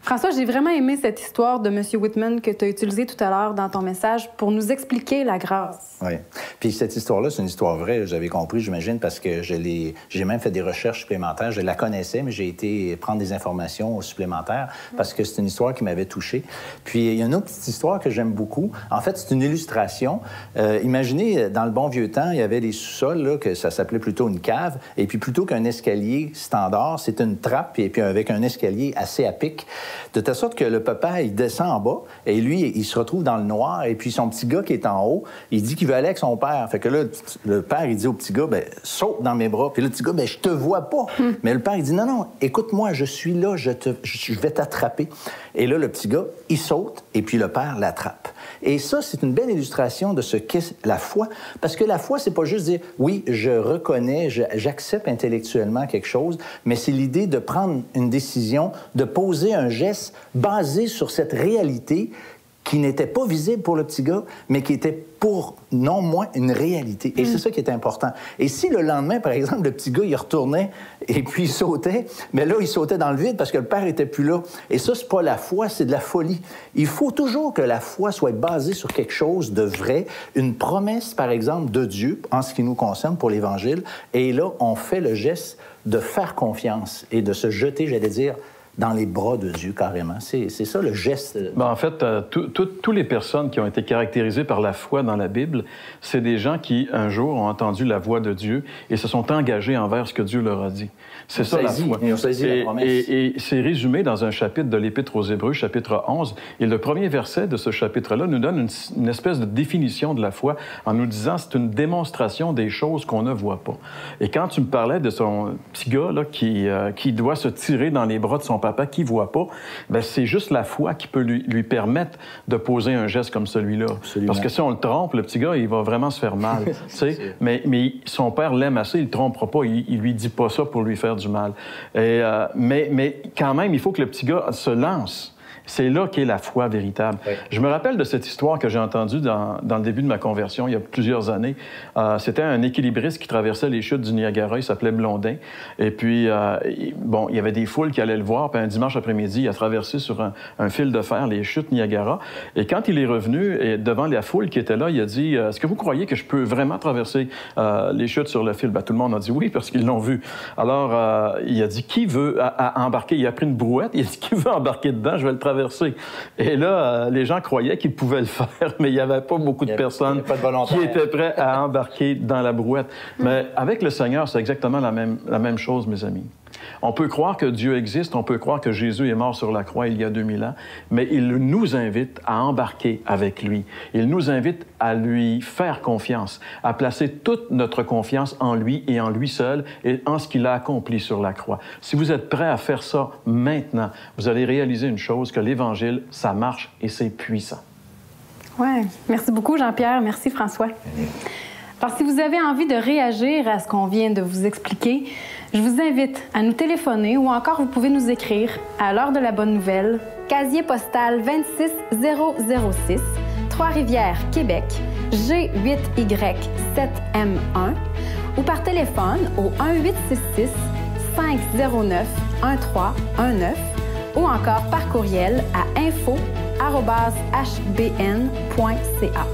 François, j'ai vraiment aimé cette histoire de M. Whitman que tu as utilisée tout à l'heure dans ton message pour nous expliquer la grâce. Oui. Puis cette histoire-là, c'est une histoire vraie, j'avais compris, j'imagine, parce que j'ai même fait des recherches supplémentaires. Je la connaissais, mais j'ai été prendre des informations supplémentaires parce que c'est une histoire qui m'avait touché. Puis il y a une autre petite histoire que j'aime beaucoup. En fait, c'est une illustration. Imaginez, dans le bon vieux temps, il y avait des sous-sols, là, que ça s'appelait plutôt une cave, et puis plutôt qu'un escalier standard, c'est une trappe, et puis avec un escalier assez à pic, de telle sorte que le papa, il descend en bas, et lui, il se retrouve dans le noir, et puis son petit gars qui est en haut, il dit qu'il veut aller avec son père. Fait que là, le père, il dit au petit gars, ben saute dans mes bras. Puis le petit gars, ben je te vois pas. Mais le père, il dit, non, non, écoute-moi, je suis là, je vais t'attraper. Et là, le petit gars, il saute, et puis le père l'attrape. Et ça, c'est une belle illustration de ce qu'est la foi, parce que la foi, c'est pas juste dire, oui, je reconnais, j'accepte intellectuellement quelque chose, mais c'est l'idée de prendre une décision, de poser un geste basé sur cette réalité qui n'était pas visible pour le petit gars, mais qui était pour non moins une réalité. Et c'est ça qui est important. Et si le lendemain, par exemple, le petit gars, il retournait et puis il sautait, mais là, il sautait dans le vide parce que le père était plus là. Et ça, c'est pas la foi, c'est de la folie. Il faut toujours que la foi soit basée sur quelque chose de vrai, une promesse, par exemple, de Dieu, en ce qui nous concerne pour l'Évangile. Et là, on fait le geste de faire confiance et de se jeter, j'allais dire, dans les bras de Dieu, carrément. C'est ça, le geste. Ben, en fait, toutes les personnes qui ont été caractérisées par la foi dans la Bible, c'est des gens qui, un jour, ont entendu la voix de Dieu et se sont engagés envers ce que Dieu leur a dit. C'est ça, la foi. Ils ont saisi la promesse. Et c'est résumé dans un chapitre de l'Épître aux Hébreux, chapitre 11. Et le premier verset de ce chapitre-là nous donne une espèce de définition de la foi en nous disant c'est une démonstration des choses qu'on ne voit pas. Et quand tu me parlais de son petit gars là, qui doit se tirer dans les bras de son papa qui ne voit pas, bien, c'est juste la foi qui peut lui permettre de poser un geste comme celui-là. Absolument. Parce que si on le trompe, le petit gars, il va vraiment se faire mal. mais son père l'aime assez, il ne le trompera pas, il lui dit pas ça pour lui faire du mal. Mais quand même, il faut que le petit gars se lance. C'est là qu'est la foi véritable. Oui. Je me rappelle de cette histoire que j'ai entendue dans le début de ma conversion, il y a plusieurs années. C'était un équilibriste qui traversait les chutes du Niagara, il s'appelait Blondin. Et puis, bon, il y avait des foules qui allaient le voir, puis un dimanche après-midi, il a traversé sur un fil de fer les chutes Niagara. Et quand il est revenu, et devant la foule qui était là, il a dit « Est-ce que vous croyez que je peux vraiment traverser les chutes sur le fil? » Ben, tout le monde a dit oui, parce qu'ils l'ont vu. Alors, il a dit « Qui veut embarquer? » Il a pris une brouette, il a dit « Qui veut embarquer dedans? Je vais le traverser. » Et là, les gens croyaient qu'ils pouvaient le faire, mais il n'y avait pas beaucoup de personnes qui étaient prêtes à embarquer dans la brouette. Mais avec le Seigneur, c'est exactement la même chose, mes amis. On peut croire que Dieu existe, on peut croire que Jésus est mort sur la croix il y a 2000 ans, mais il nous invite à embarquer avec lui. Il nous invite à lui faire confiance, à placer toute notre confiance en lui et en lui seul et en ce qu'il a accompli sur la croix. Si vous êtes prêts à faire ça maintenant, vous allez réaliser une chose, que l'Évangile, ça marche et c'est puissant. Oui. Merci beaucoup, Jean-Pierre. Merci, François. Alors, si vous avez envie de réagir à ce qu'on vient de vous expliquer, je vous invite à nous téléphoner ou encore vous pouvez nous écrire à l'heure de la bonne nouvelle, casier postal 26006, Trois-Rivières, Québec, G8Y7M1 ou par téléphone au 1-866 509 1319 ou encore par courriel à info@hbn.ca.